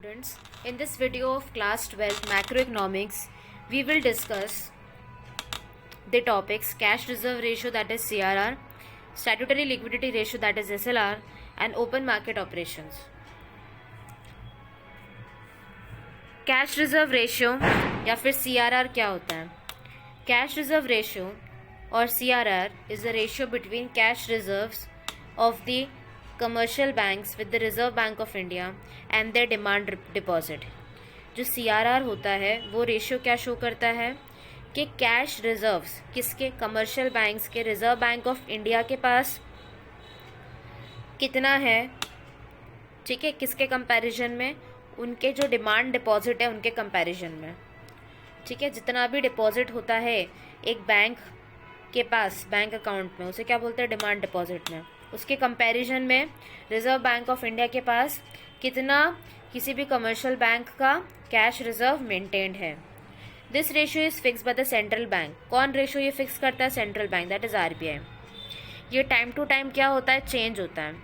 students. In this video of class 12 macroeconomics, we will discuss the topics cash reserve ratio, that is CRR, statutory liquidity ratio, that is SLR, and open market operations. Cash reserve ratio या फिर CRR क्या होता है? Cash reserve ratio और CRR is the ratio between cash reserves of the commercial banks with the reserve bank of India and their demand deposit. जो CRR होता है वो रेशियो क्या शो करता है कि कैश रिजर्व्स किसके, कमर्शियल बैंक्स के, रिजर्व बैंक ऑफ इंडिया के पास कितना है, ठीक है, किसके कंपैरिजन में, उनके जो डिमांड डिपॉजिट है उनके कंपैरिजन में. ठीक है, जितना भी डिपॉजिट होता है एक बैंक के पास बैंक अकाउंट में उसे क्या बोलते हैं, डिमांड डिपॉजिट में. उसके कंपैरिजन में रिजर्व बैंक ऑफ इंडिया के पास कितना किसी भी कमर्शियल बैंक का कैश रिजर्व मेंटेन्ड है. This ratio is fix by the central bank. कौन रेशियो ये फिक्स करता है? Central bank, that is RBI. ये टाइम टू टाइम क्या होता है, चेंज होता है.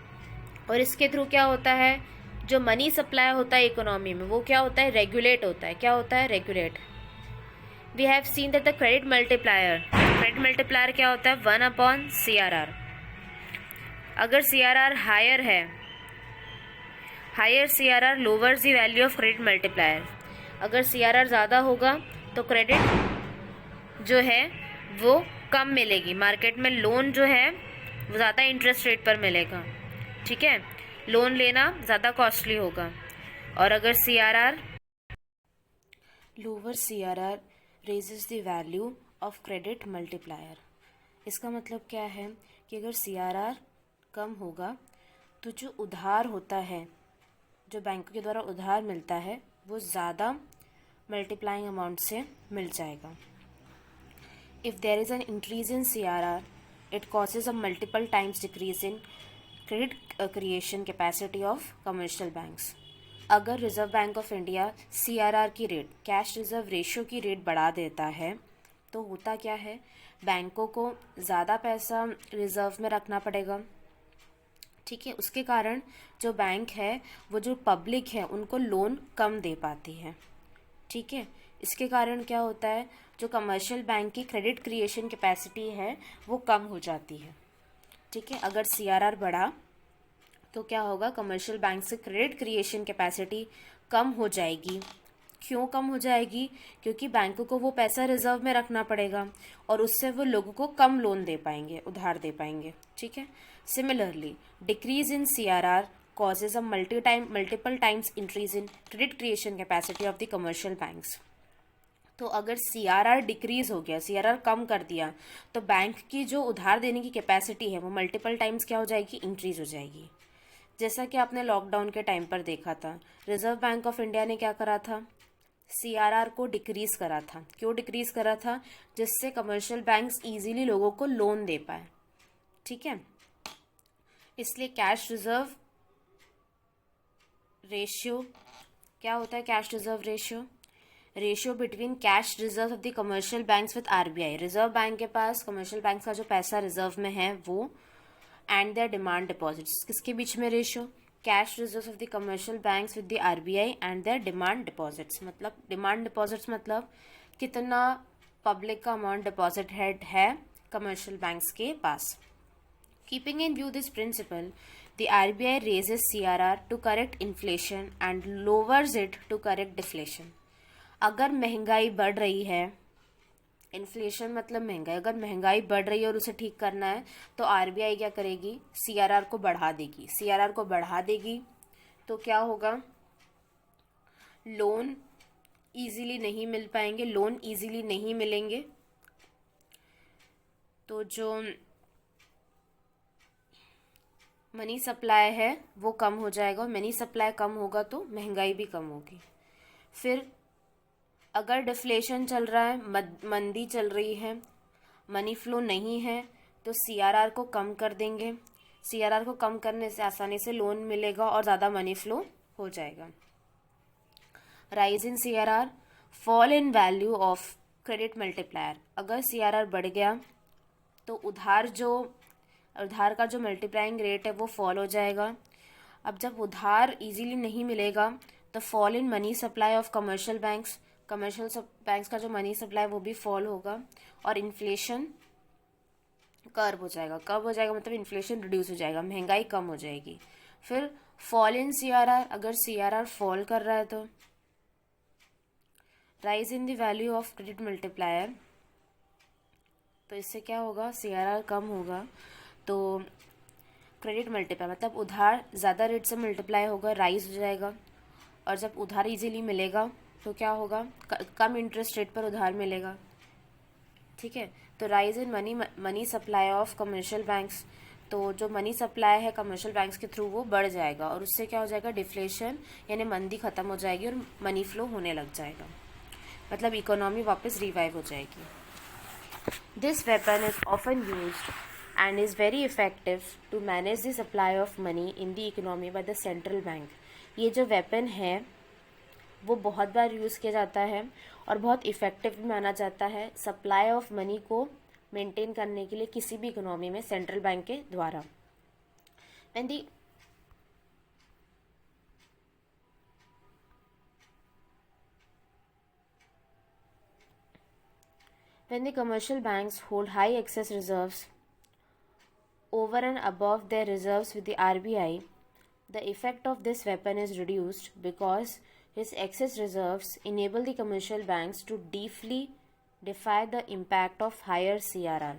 और इसके थ्रू क्या होता है, जो मनी सप्लाई होता है इकोनॉमी में वो क्या होता है, रेगुलेट होता है. क्या होता है, regulate. We have seen that the credit multiplier क्या होता है, 1/CRR. अगर CRR हायर है, higher CRR lowers the value of credit multiplier. अगर CRR ज़्यादा होगा तो क्रेडिट जो है वो कम मिलेगी. मार्केट में लोन जो है वो ज़्यादा इंटरेस्ट रेट पर मिलेगा. ठीक है, लोन लेना ज़्यादा कॉस्टली होगा. और अगर lower CRR raises the value of credit multiplier. इसका मतलब क्या है कि अगर CRR कम होगा तो जो उधार होता है, जो बैंकों के द्वारा उधार मिलता है वो ज़्यादा मल्टीप्लाइंग अमाउंट से मिल जाएगा. If there is an increase in CRR it causes a multiple times decrease in credit creation capacity of commercial banks. अगर reserve bank of India CRR की रेट, कैश रिजर्व रेशियो की rate बढ़ा देता है तो होता क्या है, बैंकों को ज़्यादा पैसा रिजर्व में रखना पड़ेगा. ठीक है, उसके कारण जो बैंक है वो जो पब्लिक है उनको लोन कम दे पाती है. ठीक है, इसके कारण क्या होता है, जो कमर्शियल बैंक की क्रेडिट क्रिएशन कैपेसिटी है वो कम हो जाती है. ठीक है, अगर CRR बढ़ा तो क्या होगा, कमर्शियल बैंक से क्रेडिट क्रिएशन कैपेसिटी कम हो जाएगी. क्यों कम हो जाएगी? क्योंकि बैंकों को वो पैसा रिजर्व में रखना पड़ेगा और उससे वो लोगों को कम लोन दे पाएंगे, उधार दे पाएंगे. ठीक है, similarly decrease in CRR causes a multiple times increase in credit creation capacity of the commercial banks. तो अगर CRR डिक्रीज हो गया, CRR कम कर दिया, तो बैंक की जो उधार देने की कैपेसिटी है वो मल्टीपल टाइम्स क्या हो जाएगी, इंक्रीज हो जाएगी. जैसा कि आपने लॉकडाउन के टाइम पर देखा था, रिजर्व बैंक ऑफ इंडिया ने क्या करा था, CRR को डिक्रीज करा था. क्यों डिक्रीज करा था? जिससे कमर्शियल बैंक्स इजीली लोगों को लोन दे पाए. ठीक है, इसलिए कैश रिजर्व रेशियो क्या होता है, cash reserve ratio between cash reserve of the commercial banks with RBI. Reserve bank के पास कमर्शियल बैंक का जो पैसा रिजर्व में है वो, एंड देयर डिमांड डिपॉजिट्स. किसके बीच में ratio, cash reserve of the commercial banks with the RBI and their demand deposits. मतलब डिमांड डिपॉजिट्स मतलब कितना पब्लिक का अमाउंट डिपॉजिट है कमर्शियल बैंक्स के पास. Keeping in view this principle, the RBI raises CRR to correct inflation and lowers it to correct deflation. अगर महंगाई बढ़ रही है, इन्फ्लेशन मतलब महंगाई, अगर महंगाई बढ़ रही है और उसे ठीक करना है तो RBI क्या करेगी, CRR को बढ़ा देगी. CRR को बढ़ा देगी तो क्या होगा, लोन इजीली नहीं मिल पाएंगे, लोन इजीली नहीं मिलेंगे. तो जो मनी सप्लाई है वो कम हो जाएगा, और मनी सप्लाई कम होगा तो महंगाई भी कम होगी. फिर अगर डिफ्लेशन चल रहा है, मंदी चल रही है, मनी फ्लो नहीं है, तो CRR को कम कर देंगे. CRR को कम करने से आसानी से लोन मिलेगा और ज़्यादा मनी फ्लो हो जाएगा. Rise in CRR, fall in value of credit multiplier. अगर CRR बढ़ गया तो उधार का जो मल्टीप्लाइंग रेट है वो फॉल हो जाएगा. अब जब उधार इजीली नहीं मिलेगा the fall in money supply of commercial banks का जो मनी सप्लाई वो भी फॉल होगा, और इन्फ्लेशन कर्व हो जाएगा। कब हो जाएगा मतलब इन्फ्लेशन रिड्यूस हो जाएगा, महंगाई कम हो जाएगी। फिर फॉल इन सीआरआर, अगर सीआरआर फॉल कर रहा है तो rise in the value of credit multiplier, तो इससे क्या होगा, सीआरआर कम होगा तो क्रेडिट मल्टीप्लाई मतलब उधार ज़्यादा रेट से मल्टीप्लाई होगा, राइज हो जाएगा। और जब उधार इजीली मिलेगा तो क्या होगा, कम इंटरेस्ट रेट पर उधार मिलेगा, ठीक है। तो rise in money supply of commercial banks, तो जो मनी सप्लाई है कमर्शियल बैंक्स के थ्रू वो बढ़ जाएगा, और उससे क्या हो जाएगा, डिफ्लेशन यानी मंदी खत्म हो जाएगी और मनी फ्लो होने लग जाएगा, मतलब इकोनॉमी वापस रिवाइव हो जाएगी। This weapon is often used and is very effective to manage the supply of money in the economy by the central bank। ये जो वेपन है वो बहुत बार यूज़ किया जाता है और बहुत इफ़ेक्टिव भी माना जाता है सप्लाई ऑफ मनी को मेंटेन करने के लिए किसी भी इकोनॉमी में सेंट्रल बैंक के द्वारा। When the commercial banks hold high excess reserves over and above their reserves with the RBI, the effect of this weapon is reduced because his excess reserves enable the commercial banks to defy the impact of higher CRR।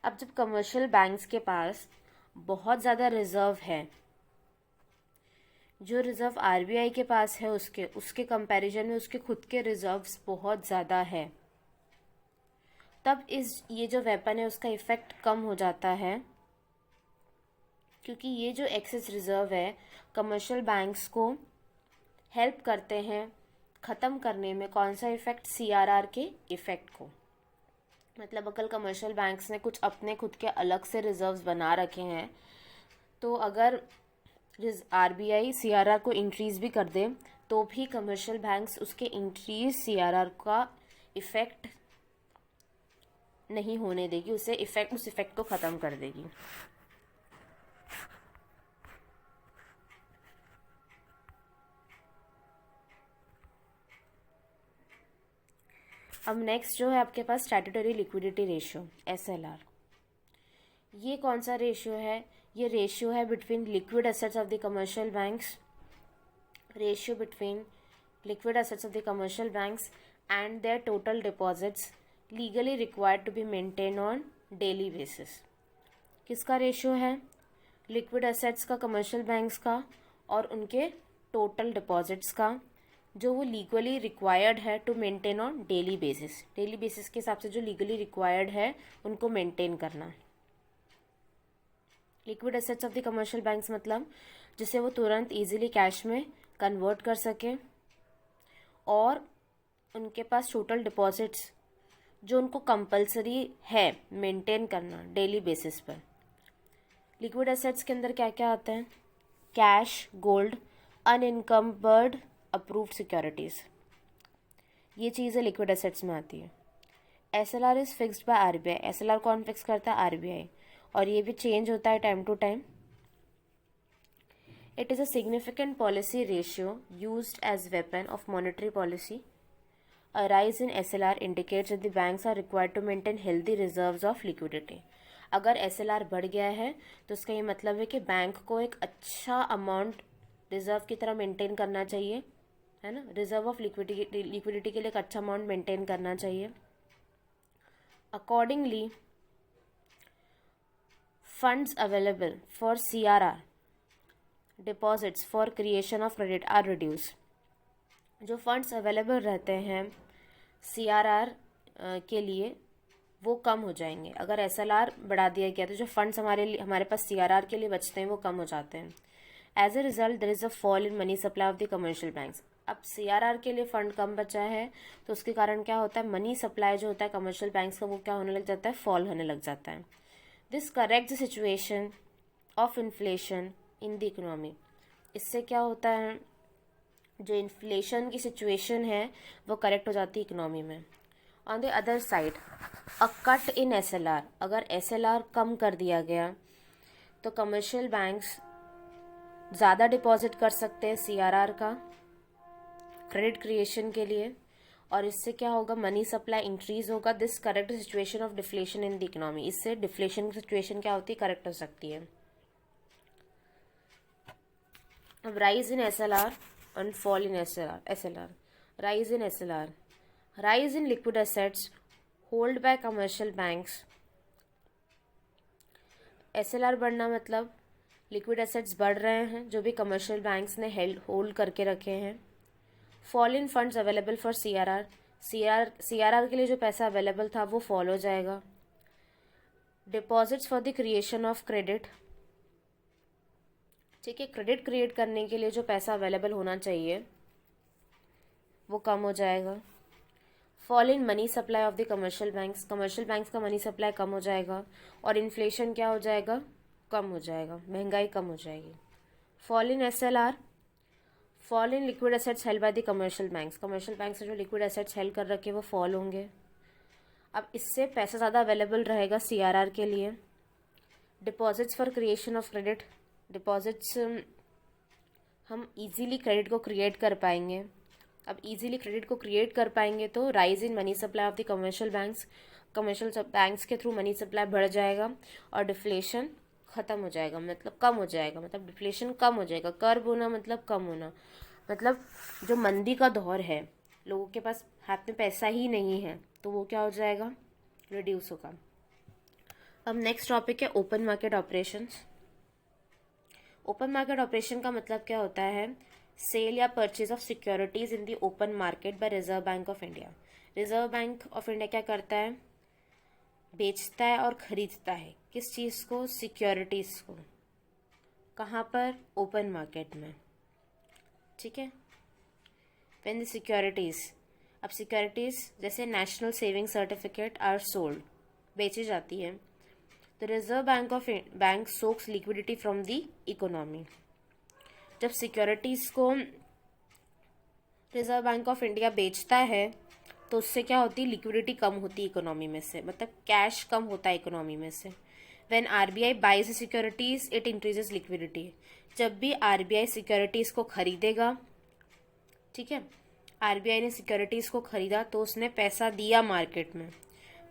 अब जब commercial banks के पास बहुत ज़्यादा reserve है, जो reserve RBI के पास है उसके कंपैरिजन में उसके खुद के रिजर्व्स बहुत ज़्यादा है, तब ये जो वेपन है उसका इफ़ेक्ट कम हो जाता है, क्योंकि ये जो एक्सेस रिजर्व है कमर्शियल बैंक्स को हेल्प करते हैं ख़त्म करने में कौन सा इफ़ेक्ट, सीआरआर के इफ़ेक्ट को। मतलब अगर कमर्शियल बैंक्स ने कुछ अपने खुद के अलग से रिजर्व्स बना रखे हैं, तो अगर आरबीआई सीआरआर को इंक्रीज़ भी कर दे तो भी कमर्शियल बैंक्स उसके इंक्रीज सीआरआर का इफ़ेक्ट नहीं होने देगी, उस इफ़ेक्ट को ख़त्म कर देगी। अब नेक्स्ट जो है आपके पास स्टैट्यूटरी लिक्विडिटी रेशियो एसएलआर। ये कौन सा रेशियो है, ये रेशियो है between liquid assets of the commercial banks, ratio between liquid assets of the commercial banks and their total deposits legally required to be maintain on daily basis. किसका ratio है, liquid assets का commercial banks का और उनके total deposits का, जो वो legally required है to maintain on daily basis. Daily basis के हिसाब से जो लीगली रिक्वायर्ड है उनको मेंटेन करना। Liquid assets of the commercial banks मतलब जिसे वो तुरंत इजीली कैश में कन्वर्ट कर सके, और उनके पास टोटल डिपॉजिट्स जो उनको कंपलसरी है मेंटेन करना डेली बेसिस पर। लिक्विड एसेट्स के अंदर क्या क्या आता है, cash, gold, unencumbered approved securities, ये चीज़ें लिक्विड एसेट्स में आती है। SLR is fixed by RBI, SLR कौन फिक्स करता है, आरबीआई, और ये भी चेंज होता है time to time. It is a significant policy ratio used as weapon of monetary policy. A rise in SLR indicates that the banks are required to maintain healthy reserves of liquidity। अगर SLR बढ़ गया है तो इसका ये मतलब है कि बैंक को एक अच्छा अमाउंट रिजर्व की तरह मेंटेन करना चाहिए, है ना, रिजर्व ऑफ लिक्विडिटी के लिए एक अच्छा अमाउंट मेंटेन करना चाहिए। Accordingly funds available for CRR deposits for creation of credit are reduce. जो फंड्स अवेलेबल रहते हैं CRR के लिए वो कम हो जाएंगे। अगर SLR बढ़ा दिया गया तो जो फंड्स हमारे पास CRR के लिए बचते हैं वो कम हो जाते हैं। As a result there is a fall in money supply of the commercial banks. अब CRR के लिए फंड कम बचा है तो उसके कारण क्या होता है, मनी सप्लाई जो होता है कमर्शियल बैंक्स का वो क्या होने लग जाता है, फॉल होने लग जाता है। This correct the situation of inflation in the economy. इससे क्या होता है, जो इन्फ्लेशन की सिचुएशन है वो करेक्ट हो जाती है इकोनॉमी में। On the other side a cut in SLR, अगर SLR कम कर दिया गया तो कमर्शियल बैंक्स ज़्यादा डिपॉजिट कर सकते हैं सीआरआर का क्रेडिट क्रिएशन के लिए, और इससे क्या होगा, मनी सप्लाई इंक्रीज होगा। This correct situation of deflation in the economy. इससे डिफ्लेशन की सिचुएशन क्या होती है, करेक्ट हो सकती है। अब rise in SLR and fall in SLR. Rise in SLR, rise in liquid assets hold by commercial banks. SLR बढ़ना मतलब लिक्विड एसेट्स बढ़ रहे हैं जो भी कमर्शियल बैंक्स ने होल्ड करके रखे हैं। Fall in funds available for CRR, CRR के लिए जो पैसा अवेलेबल था वो फॉल हो जाएगा। Deposits for the creation of credit, ठीक है, क्रेडिट क्रिएट करने के लिए जो पैसा अवेलेबल होना चाहिए वो कम हो जाएगा। Fall in money supply of the commercial banks का मनी सप्लाई कम हो जाएगा, और इन्फ्लेशन क्या हो जाएगा, कम हो जाएगा, महंगाई कम हो जाएगी। Fall in SLR, fall in liquid assets held by the commercial banks से जो लिक्विड एसेट्स हेल्ड कर रखे वो फॉल होंगे। अब इससे पैसा ज़्यादा अवेलेबल रहेगा सीआरआर के लिए। Deposits for creation of credit, deposits हम इजीली क्रेडिट को क्रिएट कर पाएंगे। अब इजीली क्रेडिट को क्रिएट कर पाएंगे तो rise in money supply of the commercial banks के थ्रू मनी सप्लाई बढ़ जाएगा और डिफ्लेशन ख़त्म हो जाएगा, मतलब कम हो जाएगा, मतलब डिफ्लेशन कम हो जाएगा। कर्व होना मतलब कम होना, मतलब जो मंदी का दौर है, लोगों के पास हाथ में पैसा ही नहीं है तो वो क्या हो जाएगा, रिड्यूस होगा। अब नेक्स्ट टॉपिक है open market operations. Open market operation का मतलब क्या होता है, सेल या purchase of securities in the open market by Reserve bank of India. Reserve bank of India क्या करता है, बेचता है और खरीदता है किस चीज़ को, सिक्योरिटीज़ को। कहाँ पर, ओपन मार्केट में, ठीक है। व्हेन द सिक्योरिटीज़, अब सिक्योरिटीज़ जैसे national saving certificate are sold, बेची जाती है, the reserve bank socks liquidity from the economy. जब सिक्योरिटीज़ को रिजर्व बैंक ऑफ इंडिया बेचता है तो उससे क्या होती है, लिक्विडिटी कम होती है इकोनॉमी में से, मतलब कैश कम होता है इकोनॉमी में से। When RBI buys securities it increases liquidity. जब भी आरबीआई सिक्योरिटीज़ को खरीदेगा, ठीक है, आरबीआई ने सिक्योरिटीज़ को खरीदा तो उसने पैसा दिया मार्केट में,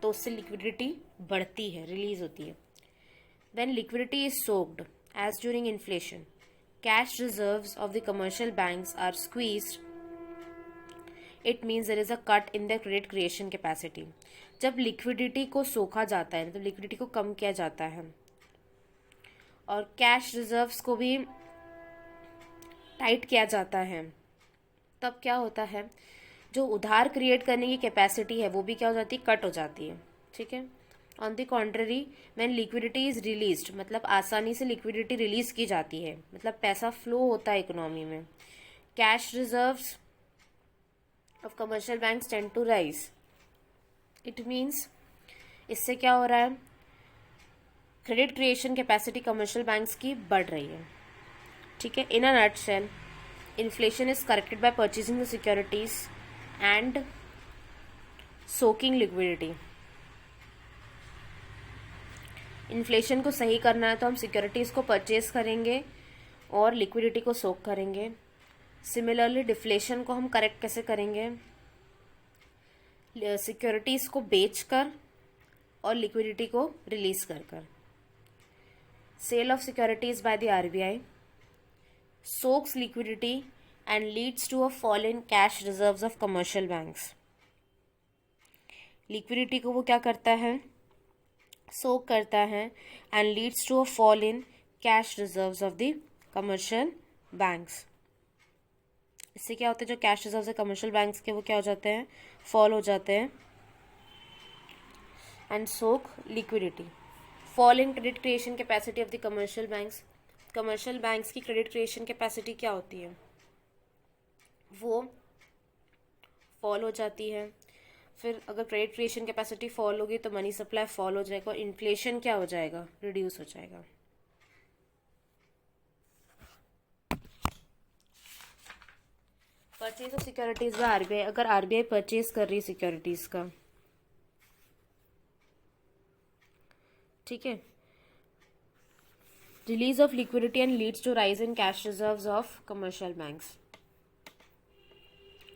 तो उससे लिक्विडिटी बढ़ती है, रिलीज होती है। When liquidity is soaked as during inflation, cash reserves of the commercial banks are squeezed, it means there is a cut in the credit creation capacity. जब लिक्विडिटी को सोखा जाता है, मतलब लिक्विडिटी को कम किया जाता है और कैश रिजर्व्स को भी टाइट किया जाता है, तब क्या होता है, जो उधार क्रिएट करने की कैपेसिटी है वो भी क्या हो जाती है, कट हो जाती है, ठीक है। On the contrary, when liquidity is released, मतलब आसानी से लिक्विडिटी रिलीज की जाती है, मतलब पैसा फ्लो होता है इकोनॉमी में, cash reserves of commercial banks tend to rise. It means इससे क्या हो रहा है, credit creation capacity commercial banks की बढ़ रही है, ठीक है। In a nutshell, inflation is corrected by purchasing the securities and soaking liquidity. Inflation को सही करना है तो हम सिक्योरिटीज़ को परचेज करेंगे और लिक्विडिटी को सोक करेंगे। सिमिलरली डिफ्लेशन को हम करेक्ट कैसे करेंगे, सिक्योरिटीज़ को बेचकर और लिक्विडिटी को रिलीज कर कर। Sale of securities by the RBI soaks liquidity and leads to a fall in cash reserves of commercial banks. Liquidity को वो क्या करता है, सोक करता है and leads to a fall in cash reserves of the commercial banks. इससे क्या होता है, जो कैश रिजर्व्स है कमर्शियल बैंक्स के वो क्या हो जाते हैं, फॉल हो जाते हैं। And soak liquidity, fall in credit creation capacity of the commercial banks. Commercial banks की क्रेडिट क्रिएशन कैपेसिटी क्या होती है, वो फॉल हो जाती है। फिर अगर क्रेडिट क्रिएशन कैपेसिटी फॉल होगी तो मनी सप्लाई फॉल हो जाएगा और इन्फ्लेशन क्या हो जाएगा, रिड्यूस हो जाएगा। Purchase of securities by RBI, अगर आरबीआई परचेज कर रही है सिक्योरिटीज का, ठीक है, release of liquidity and leads to rise in cash reserves of commercial banks.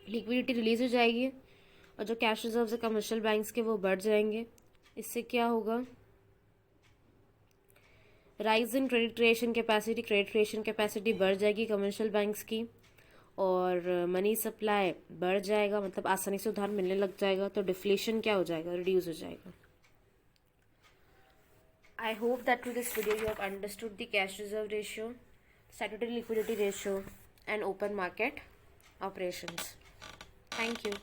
Liquidity release हो जाएगी और जो कैश रिजर्व्स है कमर्शियल बैंक्स के वो बढ़ जाएंगे। इससे क्या होगा? Rise in credit creation capacity बढ़ जाएगी कमर्शियल बैंक्स की, और मनी सप्लाई बढ़ जाएगा, मतलब आसानी से उधार मिलने लग जाएगा, तो डिफ्लेशन क्या हो जाएगा? रिड्यूस हो जाएगा। I hope that through this video you have understood the cash reserve ratio, statutory liquidity ratio and open market operations. Thank you.